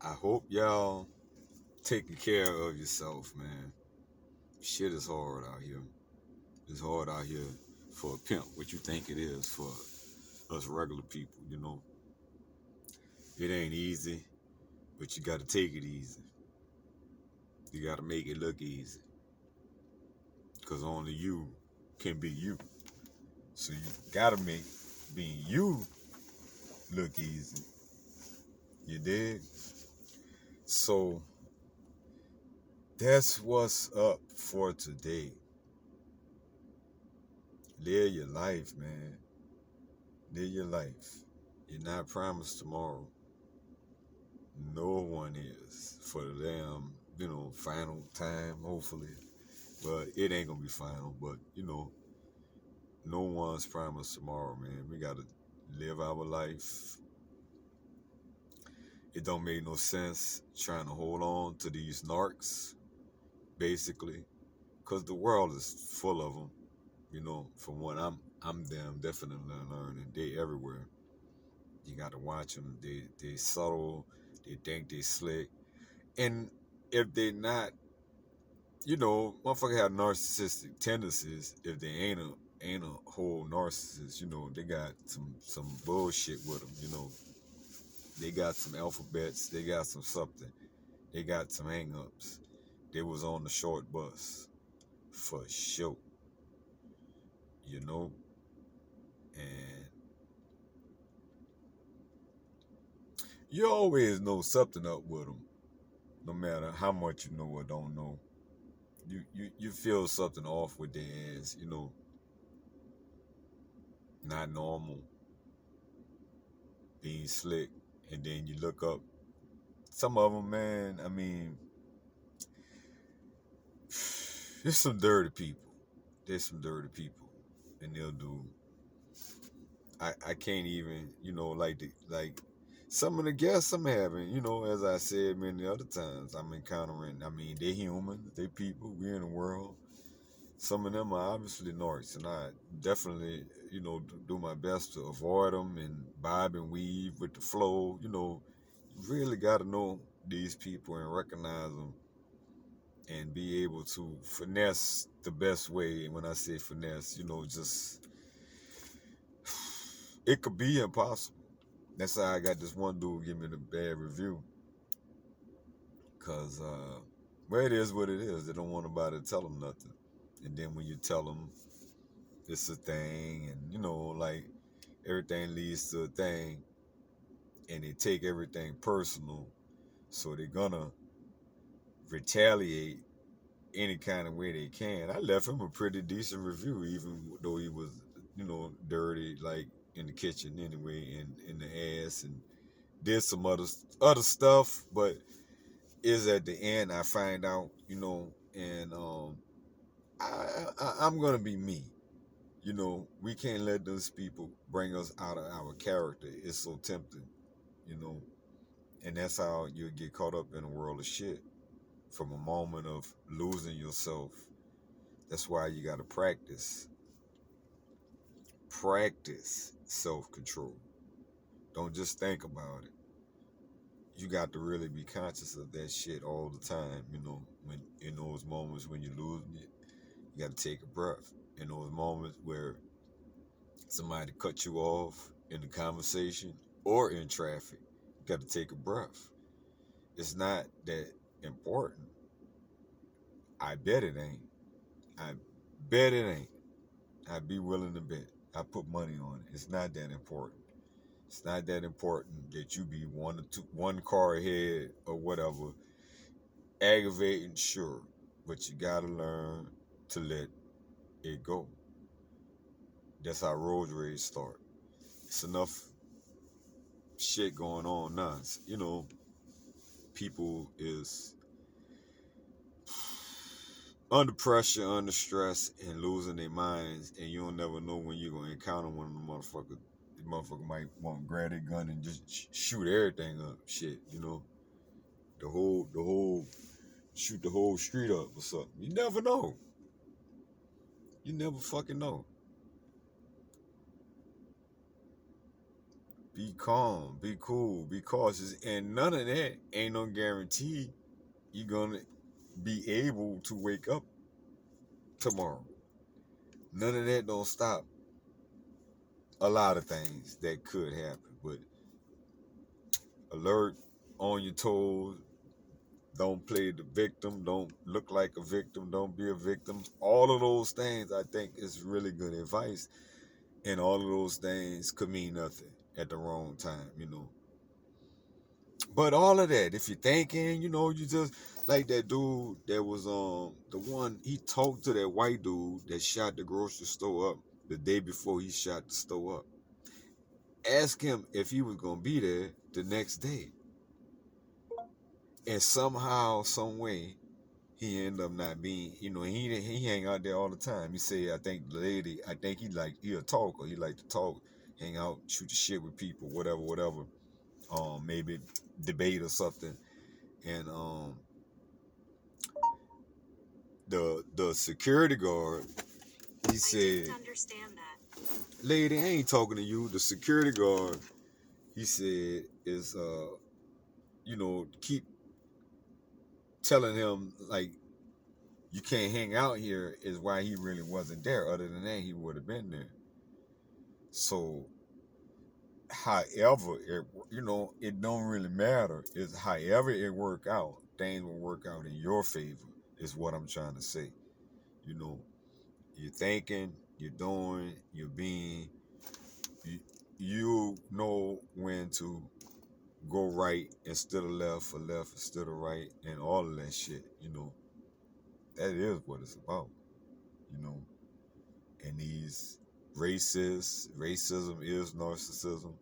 I hope y'all taking care of yourself, man. Shit is hard out here. It's hard out here for a pimp. What you think it is for us regular people, you know? It ain't easy, but you got to take it easy. You got to make it look easy, cause only you can be you. So you got to make being you look easy. You dig? So that's what's up for today. Live your life, man. Live your life. You're not promised tomorrow. No one is for the damn, final time, hopefully. But it ain't gonna be final. But, no one's promised tomorrow, man. We gotta live our life. It don't make no sense trying to hold on to these narcs, basically, because the world is full of them. From what I'm them definitely learning. They everywhere. You got to watch them. They subtle. They think they slick. And if they not, motherfucker have narcissistic tendencies. If they ain't a whole narcissist, they got some bullshit with them. They got some alphabets. They got some something. They got some hang-ups. They was on the short bus for sure. You know, and you always know something up with them, no matter how much you know or don't know. You feel something off with their ass, not normal, being slick, and then you look up. Some of them, man, I mean, there's some dirty people. There's some dirty people, and they'll do. I can't even, like some of the guests I'm having, as I said many other times, I'm encountering. I mean, they're human, they people. We're in the world. Some of them are obviously narcs, and I definitely, do my best to avoid them and vibe and weave with the flow. You really got to know these people and recognize them and be able to finesse the best way. And when I say finesse, just it could be impossible. That's how I got this one dude give me the bad review, cause well, it is what it is. They don't want nobody to tell them nothing, and then when you tell them it's a thing, and like everything leads to a thing, and they take everything personal, so they're gonna retaliate any kind of way they can. I left him a pretty decent review, even though he was, dirty, like in the kitchen anyway, and in the ass, and did some other stuff, but is at the end I find out, and I'm gonna be me. We can't let those people bring us out of our character. It's so tempting, you know, and that's how you get caught up in a world of shit from a moment of losing yourself. That's why you gotta practice self-control. Don't just think about it. You got to really be conscious of that shit all the time. When in those moments when you're losing it, you got to take a breath. In those moments where somebody cut you off in the conversation or in traffic, you got to take a breath. It's not that important. I bet it ain't. I bet it ain't. I'd be willing to bet. I put money on it. It's not that important. It's not that important that you be one car ahead or whatever. Aggravating, sure, but you gotta learn to let it go. That's how road rage start. It's enough shit going on now. People is under pressure, under stress, and losing their minds, and you don't never know when you're gonna encounter one of the motherfuckers. The motherfucker might want to grab their gun and just shoot everything up. Shit, the whole shoot the whole street up or something. You never know. You never fucking know. be calm, be cool, be cautious, and none of that ain't no guarantee you're gonna be able to wake up tomorrow. None of that don't stop a lot of things that could happen. But alert, on your toes, don't play the victim, don't look like a victim, don't be a victim. All of those things I think is really good advice. And all of those things could mean nothing at the wrong time, you know. But all of that, if you're thinking, you know, you just like that dude that was the one he talked to that white dude that shot the grocery store up the day before he shot the store up. Ask him if he was gonna be there the next day. And somehow, some way, he ended up not being, you know, he hang out there all the time. He said, I think the lady, I think he a talker. He like to talk, hang out, shoot the shit with people, whatever, whatever. Maybe debate or something. And the security guard, he said, I didn't understand that. Lady, I ain't talking to you. The security guard, he said, is you know, keep telling him like you can't hang out here is why he really wasn't there. Other than that, he would have been there. So, however, you know, it don't really matter. It's however it work out, things will work out in your favor. Is what I'm trying to say. You know, you're thinking, you're doing, you're being. You, you know when to go right instead of left, or left instead of right, and all of that shit. You know, that is what it's about. You know, and these racism is narcissism.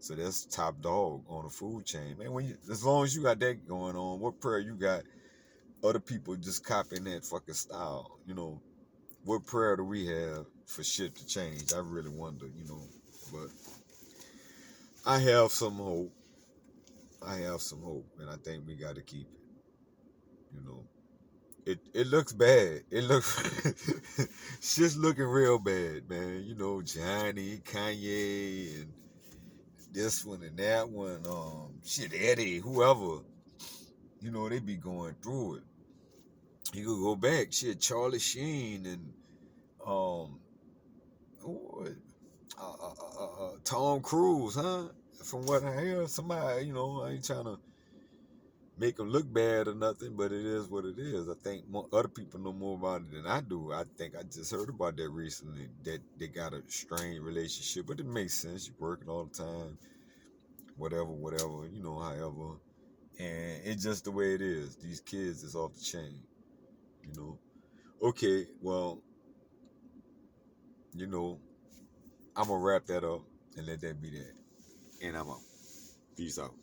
So that's top dog on the food chain, man. As long as you got that going on, what prayer you got? Other people just copying that fucking style, you know. What prayer do we have for shit to change? I really wonder, you know. But I have some hope. I have some hope, and I think we got to keep it. You know, it looks bad. It looks shit's looking real bad, man. You know, Johnny, Kanye, and this one and that one. Shit, Eddie, whoever. You know, they be going through it. You could go back, shit, Charlie Sheen and um, who Tom Cruise, huh? From what I hear, somebody, you know, I ain't trying to make them look bad or nothing, but it is what it is. I think other people know more about it than I do. I think I just heard about that recently, that they got a strained relationship, but it makes sense. You're working all the time, whatever, whatever, you know, however. And it's just the way it is. These kids is off the chain, you know. Okay, well, you know, I'm gonna wrap that up and let that be that. And I'm out. Peace out.